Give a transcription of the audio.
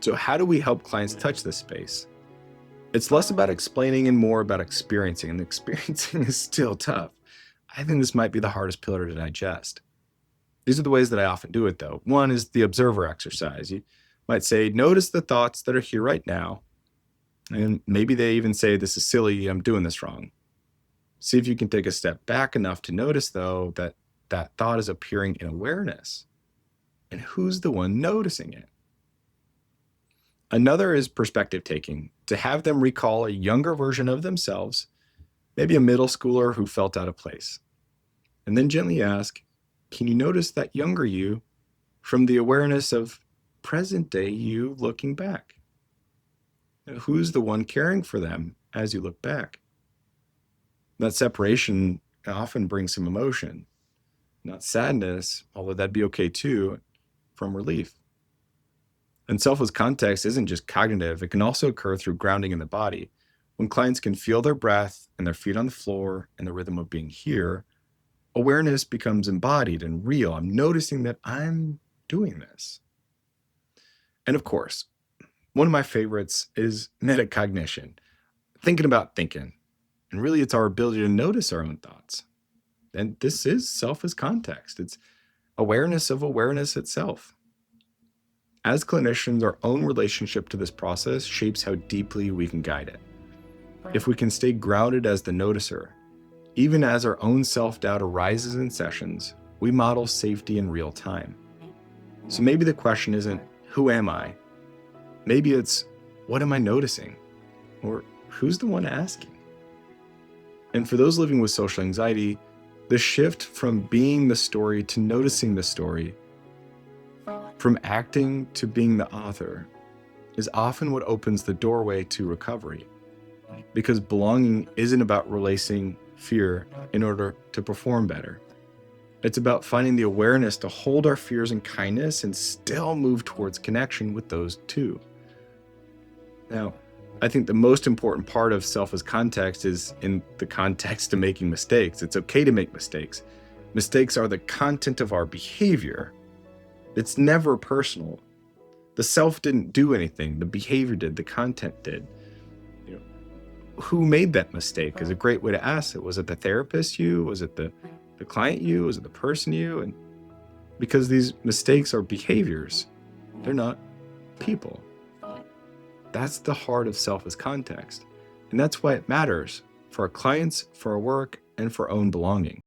So how do we help clients touch this space? It's less about explaining and more about experiencing, and experiencing is still tough. I think this might be the hardest pillar to digest. These are the ways that I often do it, though. One is the observer exercise. You might say, notice the thoughts that are here right now. And maybe they even say, this is silly, I'm doing this wrong. See if you can take a step back enough to notice, though, that that thought is appearing in awareness. And who's the one noticing it? Another is perspective taking, to have them recall a younger version of themselves, maybe a middle schooler who felt out of place. And then gently ask, can you notice that younger you from the awareness of present day you looking back? Who's the one caring for them as you look back? That separation often brings some emotion, not sadness, although that'd be okay too, from relief. And self as context isn't just cognitive, it can also occur through grounding in the body. When clients can feel their breath and their feet on the floor and the rhythm of being here, awareness becomes embodied and real. I'm noticing that I'm doing this. And of course, one of my favorites is meta-cognition, thinking about thinking. And really, it's our ability to notice our own thoughts. And this is self as context, it's awareness of awareness itself. As clinicians, our own relationship to this process shapes how deeply we can guide it. If we can stay grounded as the noticer, even as our own self-doubt arises in sessions, we model safety in real time. So maybe the question isn't, who am I? Maybe it's, what am I noticing? Or who's the one asking? And for those living with social anxiety, the shift from being the story to noticing the story, from acting to being the author, is often what opens the doorway to recovery. Because belonging isn't about releasing fear in order to perform better. It's about finding the awareness to hold our fears in kindness and still move towards connection with those too. Now, I think the most important part of self as context is in the context of making mistakes. It's okay to make mistakes. Mistakes are the content of our behavior. It's never personal. The self didn't do anything. The behavior did. The content did. Who made that mistake is a great way to ask it. Was it the therapist you? Was it the client you? Was it the person you? And because these mistakes are behaviors, they're not people. That's the heart of self as context. And that's why it matters for our clients, for our work, and for our own belonging.